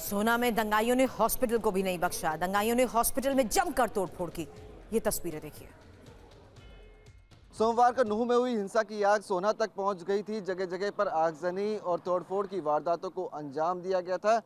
सोना में दंगाइयों ने हॉस्पिटल को भी नहीं बख्शा। दंगाइयों ने हॉस्पिटल में जमकर तोड़फोड़ की। ये तस्वीरें देखिए। सोमवार को नूह में हुई हिंसा की आग सोना तक पहुंच गई थी। जगह जगह पर आगजनी और तोड़फोड़ की वारदातों को अंजाम दिया गया था।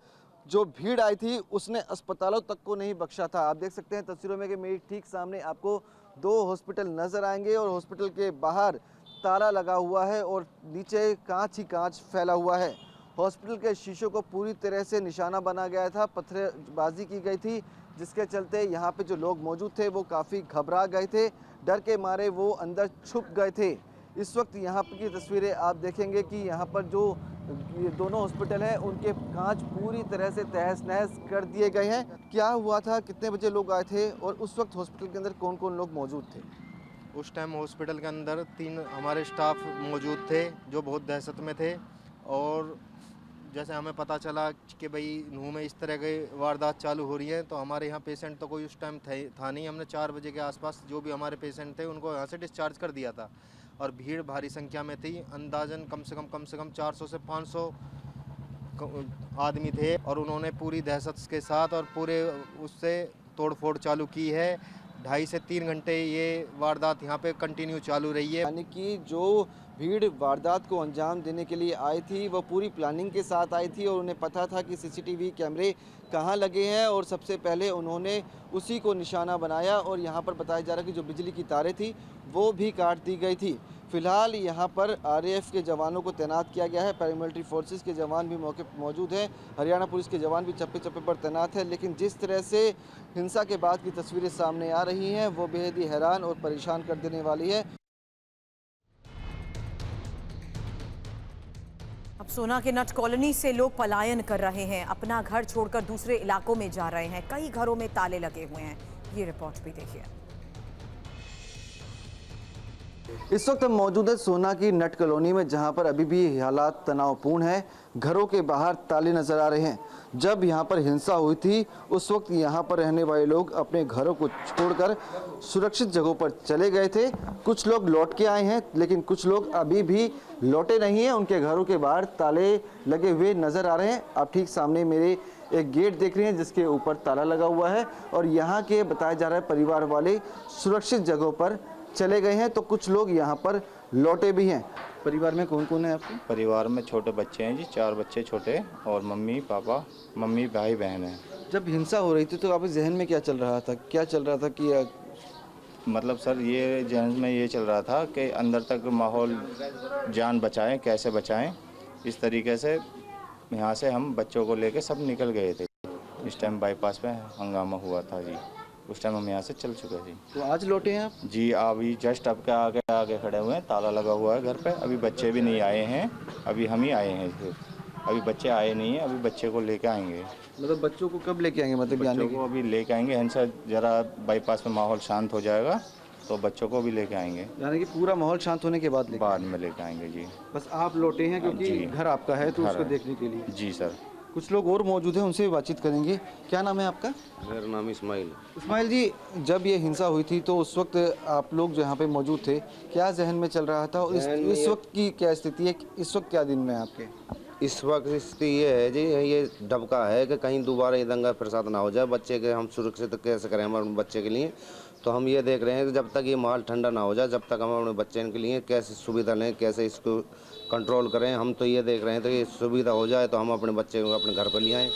जो भीड़ आई थी उसने अस्पतालों तक को नहीं बख्शा था। आप देख सकते हैं तस्वीरों में कि मेरी ठीक सामने आपको दो हॉस्पिटल नजर आएंगे और हॉस्पिटल के बाहर ताला लगा हुआ है और नीचे कांच ही कांच फैला हुआ है। हॉस्पिटल के शीशों को पूरी तरह से निशाना बना गया था, पत्थरबाजी की गई थी, जिसके चलते यहाँ पे जो लोग मौजूद थे वो काफ़ी घबरा गए थे। डर के मारे वो अंदर छुप गए थे। इस वक्त यहाँ की तस्वीरें आप देखेंगे कि यहाँ पर जो ये दोनों हॉस्पिटल हैं उनके कांच पूरी तरह से तहस नहस कर दिए गए हैं। क्या हुआ था, कितने बजे लोग आए थे और उस वक्त हॉस्पिटल के अंदर कौन कौन लोग मौजूद थे? उस टाइम हॉस्पिटल के अंदर 3 हमारे स्टाफ मौजूद थे जो बहुत दहशत में थे। और जैसे हमें पता चला कि भाई नूह में इस तरह की वारदात चालू हो रही है, तो हमारे यहाँ पेशेंट तो कोई उस टाइम था नहीं। हमने 4 बजे के आसपास जो भी हमारे पेशेंट थे उनको यहाँ से डिस्चार्ज कर दिया था। और भीड़ भारी संख्या में थी, अंदाजन कम से कम 400 से 500 आदमी थे। और उन्होंने पूरी दहशत के साथ और पूरे उससे तोड़फोड़ चालू की है। 2.5 से 3 घंटे ये वारदात यहाँ पे कंटिन्यू चालू रही है। यानी कि जो भीड़ वारदात को अंजाम देने के लिए आई थी वो पूरी प्लानिंग के साथ आई थी और उन्हें पता था कि सीसीटीवी कैमरे कहाँ लगे हैं और सबसे पहले उन्होंने उसी को निशाना बनाया। और यहाँ पर बताया जा रहा है कि जो बिजली की तारें थी वो भी काट दी गई थी। फिलहाल यहाँ पर आरएएफ के जवानों को तैनात किया गया है, पैरामिलिट्री फोर्सेस के जवान भी मौके पर मौजूद हैं, हरियाणा पुलिस के जवान भी चप्पे चप्पे पर तैनात है। लेकिन जिस तरह से हिंसा के बाद की तस्वीरें सामने आ रही हैं वो बेहद ही हैरान और परेशान कर देने वाली है। अब सोना के नट कॉलोनी से लोग पलायन कर रहे हैं, अपना घर छोड़कर दूसरे इलाकों में जा रहे हैं। कई घरों में ताले लगे हुए हैं। ये रिपोर्ट भी देखिए। इस वक्त हम मौजूद है सोना की नट कॉलोनी में, जहां पर अभी भी हालात तनावपूर्ण है। घरों के बाहर ताले नजर आ रहे हैं। जब यहां पर हिंसा हुई थी उस वक्त यहां पर रहने वाले लोग अपने घरों को छोड़कर सुरक्षित जगहों पर चले गए थे। कुछ लोग लौट के आए हैं लेकिन कुछ लोग अभी भी लौटे नहीं हैं। उनके घरों के बाहर ताले लगे हुए नजर आ रहे हैं। आप ठीक सामने मेरे एक गेट देख रहे हैं जिसके ऊपर ताला लगा हुआ है और यहाँ के बताया जा रहा है परिवार वाले सुरक्षित जगहों पर चले गए हैं, तो कुछ लोग यहाँ पर लौटे भी हैं। परिवार में कौन कौन है आपके? परिवार में छोटे बच्चे हैं जी, 4 बच्चे छोटे और मम्मी पापा, मम्मी भाई बहन हैं। जब हिंसा हो रही थी तो आपके जहन में क्या चल रहा था? क्या चल रहा था कि मतलब सर ये जहन में ये चल रहा था कि अंदर तक माहौल जान बचाएं, कैसे बचाएं, इस तरीके से यहाँ से हम बच्चों को लेके सब निकल गए थे। इस टाइम बाईपास पे हंगामा हुआ था जी, उस टाइम हम यहाँ से चल चुके जी। तो आज लौटे हैं आप? जी अभी जस्ट अब के आगे खड़े हुए हैं, ताला लगा हुआ है घर पे। अभी बच्चे भी नहीं आए हैं, अभी हम ही आए हैं। अभी बच्चे आए नहीं हैं, अभी बच्चे को लेके आएंगे। मतलब बच्चों को कब लेके आएंगे? मतलब बच्चों को अभी लेके आएंगे, इनसे जरा बाईपास में माहौल शांत हो जाएगा तो बच्चों को भी लेके आएंगे। यानी कि पूरा माहौल शांत होने के बाद में लेके आएंगे जी। बस आप लौटे हैं क्योंकि घर आपका है तो उसको देखने के लिए? जी सर। कुछ लोग और मौजूद हैं, उनसे भी बातचीत करेंगे। क्या नाम है आपका? मेरा नाम इस्माइल। इस्माइल जी, जब ये हिंसा हुई थी तो उस वक्त आप लोग जो यहाँ पे मौजूद थे, क्या जहन में चल रहा था? इस वक्त की क्या स्थिति है? इस वक्त क्या दिन में आपके? इस वक्त स्थिति ये है जी, ये डबका है कि कहीं दोबारा ये दंगा फसाद ना हो जाए। बच्चे के हम सुरक्षित कैसे करें हमारे बच्चे के लिए, तो हम ये देख रहे हैं कि जब तक ये माहौल ठंडा ना हो जाए, जब तक हम अपने बच्चे के लिए कैसे सुविधा लें, कैसे इसको कंट्रोल करें। हम तो ये देख रहे हैं तो ये सुविधा हो जाए तो हम अपने बच्चे को अपने घर पर ले आएँ।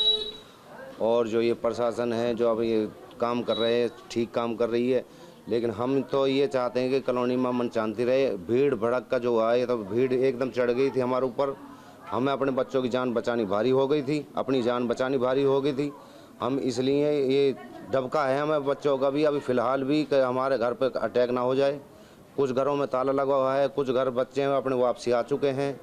और जो ये प्रशासन है जो अब ये काम कर रहे हैं, ठीक काम कर रही है, लेकिन हम तो ये चाहते हैं कि कॉलोनी में अमन शांति रहे। भीड़ भड़क का जो आए तो भीड़ एकदम चढ़ गई थी हमारे ऊपर। हमें अपने बच्चों की जान बचानी भारी हो गई थी, अपनी जान बचानी भारी हो गई थी। हम इसलिए ये दबका है हमें बच्चों का भी अभी फ़िलहाल भी कि हमारे घर पे अटैक ना हो जाए। कुछ घरों में ताला लगा हुआ है, कुछ घर बच्चे अपने वापसी आ चुके हैं।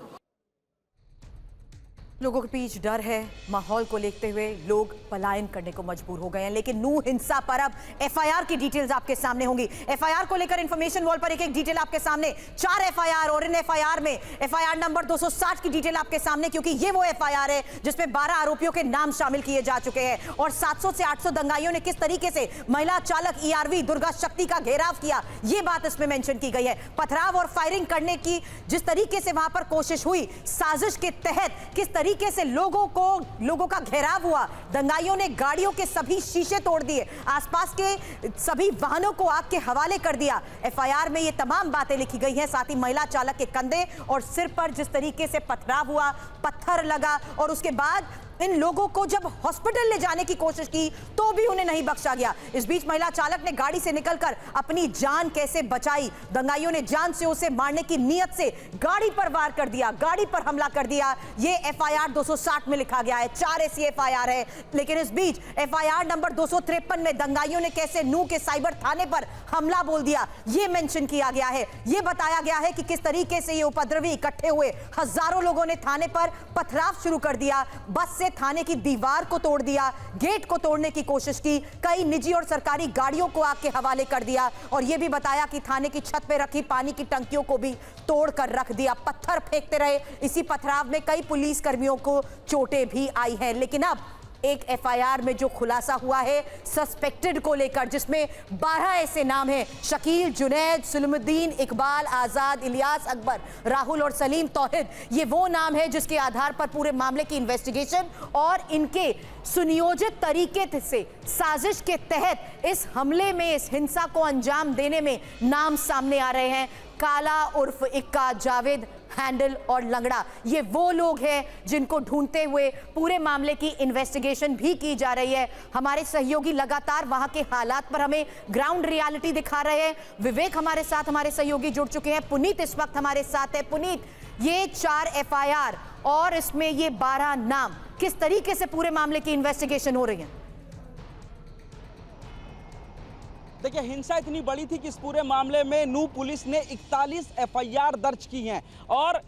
लोगों के बीच डर है। माहौल को देखते हुए लोग पलायन करने को मजबूर हो गए हैं। लेकिन नूह हिंसा पर अब एफआईआर की डिटेल्स आपके सामने होंगी। एफआईआर को लेकर इंफॉर्मेशन वॉल पर एक एक डिटेल आपके सामने। 4 एफआईआर और इन एफआईआर में एफआईआर नंबर 260 की डिटेल आपके सामने, क्योंकि ये वो एफआईआर है जिसमें 12 आरोपियों के नाम शामिल किए जा चुके हैं। और 700 से 800 दंगाइयों ने किस तरीके से महिला चालक ईआरवी दुर्गा शक्ति का घेराव किया, ये बात इसमें मेंशन की गई है। पथराव और फायरिंग करने की जिस तरीके से वहां पर कोशिश हुई, साजिश के तहत किस तरीके तरीके से लोगों का घेराव हुआ, दंगाइयों ने गाड़ियों के सभी शीशे तोड़ दिए, आसपास के सभी वाहनों को आग के हवाले कर दिया। एफआईआर में ये तमाम बातें लिखी गई हैं। साथ ही महिला चालक के कंधे और सिर पर जिस तरीके से पथराव हुआ, पत्थर लगा, और उसके बाद इन लोगों को जब हॉस्पिटल ले जाने की कोशिश की तो भी उन्हें नहीं बख्शा गया। इस बीच महिला चालक ने गाड़ी से निकलकर अपनी जान कैसे बचाई। दंगाइयों ने जान से उसे मारने की नीयत से गाड़ी पर वार कर दिया, गाड़ी पर हमला कर दिया। ये एफआईआर 260 में लिखा गया है। 4 ऐसी एफआईआर है। लेकिन इस बीच एफआईआर नंबर 253 में दंगाइयों ने कैसे नूह के साइबर थाने पर हमला बोल दिया, यह मेंशन किया गया है। यह बताया गया है कि किस तरीके से ये उपद्रवी इकट्ठे हुए। हजारों लोगों ने थाने पर पथराव शुरू कर दिया, बस से थाने की दीवार को तोड़ दिया, गेट को तोड़ने की कोशिश की, कई निजी और सरकारी गाड़ियों को आग के हवाले कर दिया, और यह भी बताया कि थाने की छत पे रखी पानी की टंकियों को भी तोड़ कर रख दिया। पत्थर फेंकते रहे। इसी पथराव में कई पुलिस कर्मियों को चोटें भी आई हैं। लेकिन अब एक एफआईआर में जो खुलासा हुआ है सस्पेक्टेड को लेकर, जिसमें 12 ऐसे नाम हैं, शकील, जुनैद, सुलमुद्दीन, इकबाल, आजाद, इलियास, अकबर, राहुल और सलीम तौहीद, ये वो नाम है जिसके आधार पर पूरे मामले की इन्वेस्टिगेशन और इनके सुनियोजित तरीके से साजिश के तहत इस हमले में, इस हिंसा को अंजाम देने में नाम सामने आ रहे हैं। काला उर्फ इक्का, जावेद, हैंडल और लंगड़ा, ये वो लोग हैं जिनको ढूंढते हुए पूरे मामले की इन्वेस्टिगेशन भी की जा रही है। हमारे सहयोगी लगातार वहां के हालात पर हमें ग्राउंड रियलिटी दिखा रहे हैं। विवेक हमारे साथ, हमारे सहयोगी जुड़ चुके हैं। पुनीत इस वक्त हमारे साथ है। पुनीत, ये 4 एफआईआर और इसमें ये 12 नाम, किस तरीके से पूरे मामले की इन्वेस्टिगेशन हो रही है? देखिए, हिंसा इतनी बड़ी थी कि इस पूरे मामले में नूह पुलिस ने 41 एफआईआर दर्ज की हैं, और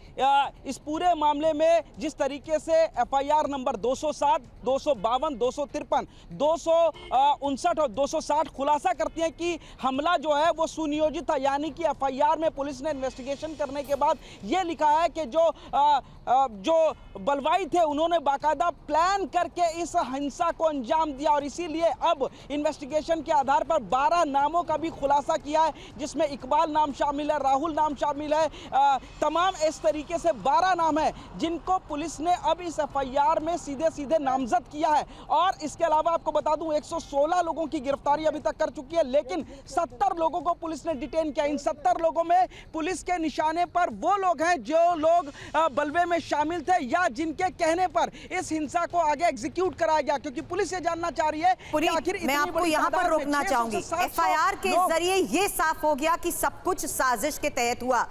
इस पूरे मामले में जिस तरीके से एफआईआर नंबर 207, 252, 253, 259 और 260 खुलासा करती हैं कि हमला जो है वो सुनियोजित था। यानी कि एफआईआर में पुलिस ने इन्वेस्टिगेशन करने के बाद ये लिखा है कि जो बलवाई थे उन्होंने बाकायदा प्लान करके इस हिंसा को अंजाम दिया, और इसीलिए अब इन्वेस्टिगेशन के आधार पर 12 नामों का भी खुलासा किया है, जिसमें इकबाल नाम शामिल है, राहुल नाम शामिल है। तमाम इस तरीके से 12 नाम है जिनको पुलिस ने अब इस एफआईआर में सीधे सीधे नामजद किया है। और इसके अलावा आपको बता दूं 116 लोगों की गिरफ्तारी अभी तक कर चुकी है, लेकिन 70 लोगों को पुलिस ने डिटेन किया। इन 70 लोगों में पुलिस के निशाने पर वो लोग हैं जो लोग बलवे में शामिल थे या जिनके कहने पर इस हिंसा को आगे एग्जीक्यूट कराया गया, क्योंकि पुलिस ये जानना चाह रही है कि आखिर मैं आपको यहां पर रोकना चाहूंगी। एफआईआर के जरिए ये साफ हो गया कि सब कुछ साजिश के तहत हुआ।